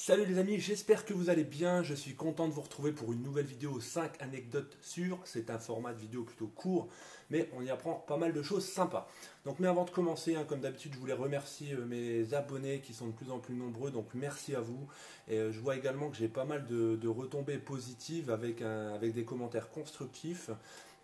Salut les amis, j'espère que vous allez bien. Je suis content de vous retrouver pour une nouvelle vidéo 5 anecdotes sûres. C'est un format de vidéo plutôt court, mais on y apprend pas mal de choses sympas. Mais avant de commencer, comme d'habitude, je voulais remercier mes abonnés qui sont de plus en plus nombreux. Donc merci à vous. Et je vois également que j'ai pas mal de retombées positives avec des commentaires constructifs.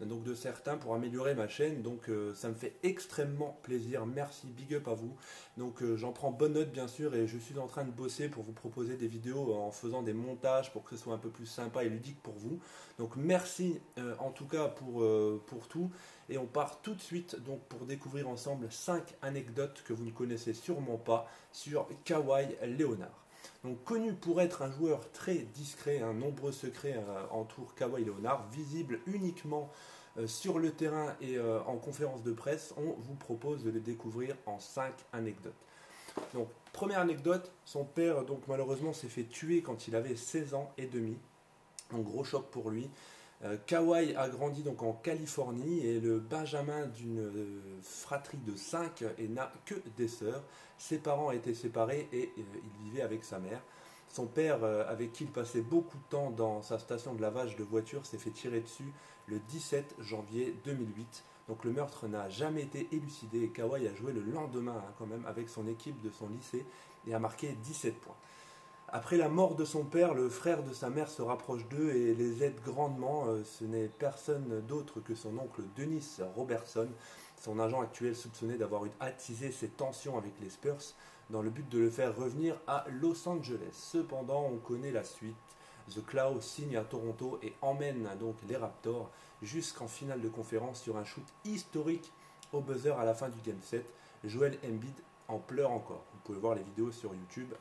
Donc de certains pour améliorer ma chaîne, donc ça me fait extrêmement plaisir, merci, big up à vous. Donc j'en prends bonne note bien sûr et je suis en train de bosser pour vous proposer des vidéos en faisant des montages pour que ce soit un peu plus sympa et ludique pour vous. Donc merci en tout cas pour tout et on part tout de suite donc pour découvrir ensemble 5 anecdotes que vous ne connaissez sûrement pas sur Kawhi Leonard. Donc, connu pour être un joueur très discret, nombreux secrets entourent Kawhi Leonard, visible uniquement sur le terrain et en conférence de presse. On vous propose de les découvrir en 5 anecdotes. Donc, première anecdote, son père donc malheureusement s'est fait tuer quand il avait 16 ans et demi. Donc gros choc pour lui. Kawhi a grandi donc en Californie et le benjamin d'une fratrie de 5 et n'a que des sœurs. Ses parents étaient séparés et il vivait avec sa mère. Son père, avec qui il passait beaucoup de temps dans sa station de lavage de voitures, s'est fait tirer dessus le 17 janvier 2008. Donc le meurtre n'a jamais été élucidé et Kawhi a joué le lendemain quand même avec son équipe de son lycée et a marqué 17 points. Après la mort de son père, le frère de sa mère se rapproche d'eux et les aide grandement. Ce n'est personne d'autre que son oncle Dennis Robertson, son agent actuel soupçonné d'avoir attisé ses tensions avec les Spurs dans le but de le faire revenir à Los Angeles. Cependant, on connaît la suite. The Claw signe à Toronto et emmène donc les Raptors jusqu'en finale de conférence sur un shoot historique au buzzer à la fin du Game 7. Joel Embiid en pleure encore. Vous pouvez voir les vidéos sur YouTube.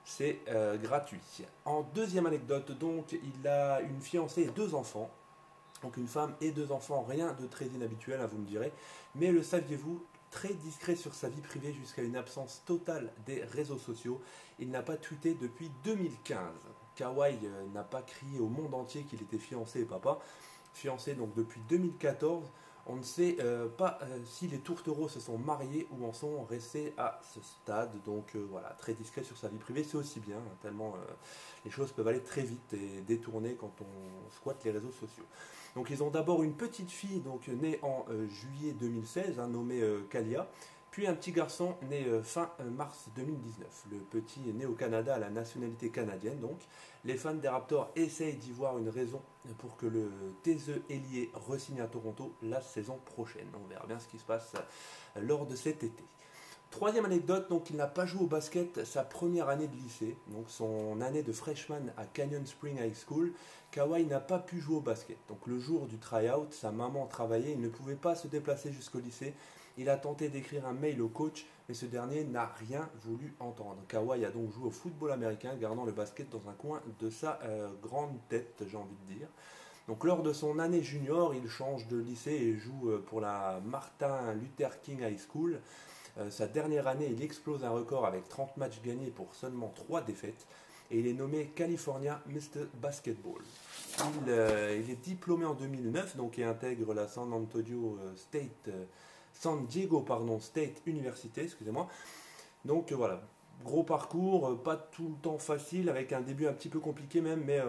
C'est gratuit. En deuxième anecdote, donc, il a une fiancée et 2 enfants. Donc une femme et 2 enfants, rien de très inhabituel, vous me direz. Mais le saviez-vous, très discret sur sa vie privée jusqu'à une absence totale des réseaux sociaux. Il n'a pas tweeté depuis 2015. Kawhi n'a pas crié au monde entier qu'il était fiancé et papa. Fiancé donc depuis 2014. On ne sait pas si les tourtereaux se sont mariés ou en sont restés à ce stade. Donc voilà, très discret sur sa vie privée, c'est aussi bien, tellement les choses peuvent aller très vite et détourner quand on squatte les réseaux sociaux. Donc ils ont d'abord une petite fille donc, née en juillet 2016, nommée Kalia. Puis un petit garçon né fin mars 2019. Le petit est né au Canada à la nationalité canadienne donc. Les fans des Raptors essayent d'y voir une raison pour que le TZE ailier re-signe à Toronto la saison prochaine. On verra bien ce qui se passe lors de cet été. Troisième anecdote, donc il n'a pas joué au basket sa première année de lycée, donc son année de freshman à Canyon Spring High School. Kawhi n'a pas pu jouer au basket. Donc le jour du try-out, sa maman travaillait, il ne pouvait pas se déplacer jusqu'au lycée. Il a tenté d'écrire un mail au coach, mais ce dernier n'a rien voulu entendre. Kawhi a donc joué au football américain, gardant le basket dans un coin de sa grande tête, j'ai envie de dire. Donc lors de son année junior, il change de lycée et joue pour la Martin Luther King High School. Sa dernière année, il explose un record avec 30 matchs gagnés pour seulement 3 défaites. Et il est nommé California Mr. Basketball. Il est diplômé en 2009 donc, et intègre la San Diego State University, excusez-moi. Donc voilà, gros parcours, pas tout le temps facile, avec un début un petit peu compliqué même, mais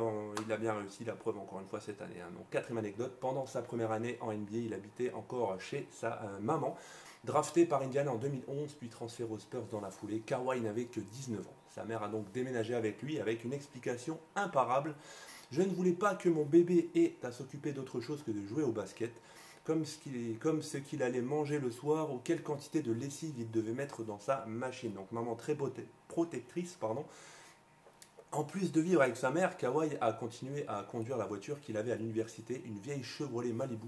il a bien réussi, la preuve encore une fois cette année. Donc quatrième anecdote, pendant sa première année en NBA, il habitait encore chez sa maman. Drafté par Indiana en 2011, puis transféré aux Spurs dans la foulée, Kawhi n'avait que 19 ans. Sa mère a donc déménagé avec lui avec une explication imparable. Je ne voulais pas que mon bébé ait à s'occuper d'autre chose que de jouer au basket, comme ce qu'il allait manger le soir ou quelle quantité de lessive il devait mettre dans sa machine. Donc maman très protectrice, pardon. En plus de vivre avec sa mère, Kawhi a continué à conduire la voiture qu'il avait à l'université, une vieille Chevrolet Malibu.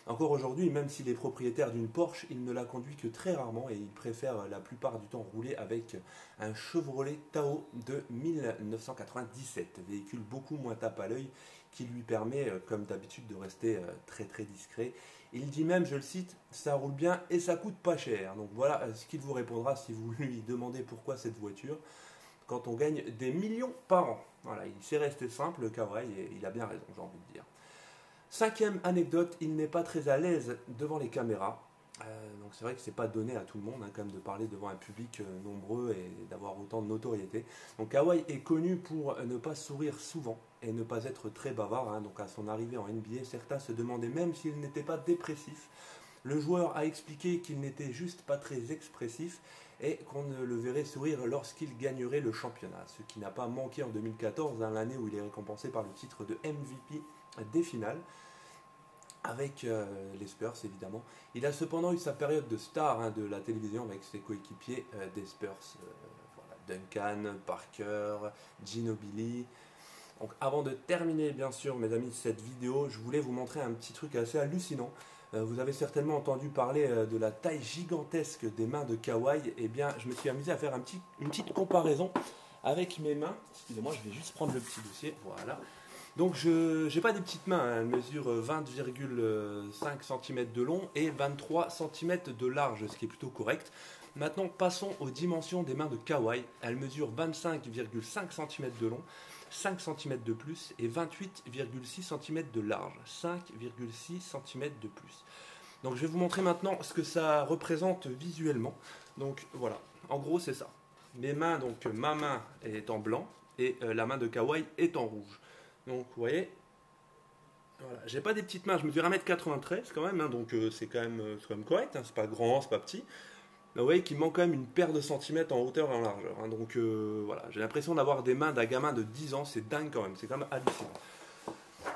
Encore aujourd'hui, même s'il est propriétaire d'une Porsche, il ne la conduit que très rarement et il préfère la plupart du temps rouler avec un Chevrolet Tahoe de 1997, véhicule beaucoup moins tape à l'œil qui lui permet, comme d'habitude, de rester très très discret. Il dit même, je le cite, ça roule bien et ça coûte pas cher. Donc voilà ce qu'il vous répondra si vous lui demandez pourquoi cette voiture quand on gagne des millions par an. Voilà, il s'est resté simple, Kawhi, et il a bien raison, j'ai envie de dire. Cinquième anecdote, il n'est pas très à l'aise devant les caméras. Donc c'est vrai que c'est pas donné à tout le monde hein, quand même de parler devant un public nombreux et d'avoir autant de notoriété. Donc Kawhi est connu pour ne pas sourire souvent et ne pas être très bavard. Hein. Donc à son arrivée en NBA, certains se demandaient même s'il n'était pas dépressif. Le joueur a expliqué qu'il n'était juste pas très expressif et qu'on ne le verrait sourire lorsqu'il gagnerait le championnat. Ce qui n'a pas manqué en 2014, hein, l'année où il est récompensé par le titre de MVP des finales avec les Spurs évidemment. Il a cependant eu sa période de star hein, de la télévision avec ses coéquipiers des Spurs. Voilà, Duncan, Parker, Ginobili. Donc avant de terminer bien sûr mes amis cette vidéo, je voulais vous montrer un petit truc assez hallucinant. Vous avez certainement entendu parler de la taille gigantesque des mains de Kawhi. Eh bien je me suis amusé à faire une petite comparaison avec mes mains. Excusez-moi, je vais juste prendre le petit dossier. Voilà. Donc je n'ai pas des petites mains, hein. Elles mesurent 20,5 cm de long et 23 cm de large, ce qui est plutôt correct. Maintenant passons aux dimensions des mains de Kawhi. Elles mesurent 25,5 cm de long, 5 cm de plus et 28,6 cm de large, 5,6 cm de plus. Donc je vais vous montrer maintenant ce que ça représente visuellement. Donc voilà, en gros c'est ça. Mes mains, donc ma main est en blanc et la main de Kawhi est en rouge. Donc vous voyez, voilà. J'ai pas des petites mains, je mesure 1m93 quand même, hein, donc c'est quand même correct, hein, c'est pas grand, c'est pas petit. Mais vous voyez qu'il manque quand même une paire de centimètres en hauteur et en largeur. Hein, donc voilà, j'ai l'impression d'avoir des mains d'un gamin de 10 ans, c'est dingue quand même, c'est quand même hallucinant.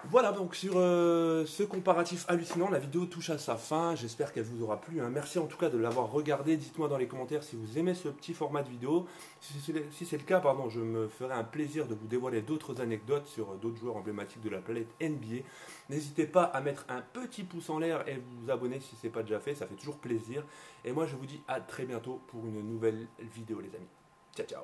Voilà donc sur ce comparatif hallucinant, la vidéo touche à sa fin, j'espère qu'elle vous aura plu. Hein. Merci en tout cas de l'avoir regardé, dites-moi dans les commentaires si vous aimez ce petit format de vidéo. Si c'est le cas, pardon, je me ferai un plaisir de vous dévoiler d'autres anecdotes sur d'autres joueurs emblématiques de la planète NBA. N'hésitez pas à mettre un petit pouce en l'air et vous abonner si ce n'est pas déjà fait, ça fait toujours plaisir. Et moi je vous dis à très bientôt pour une nouvelle vidéo les amis. Ciao ciao.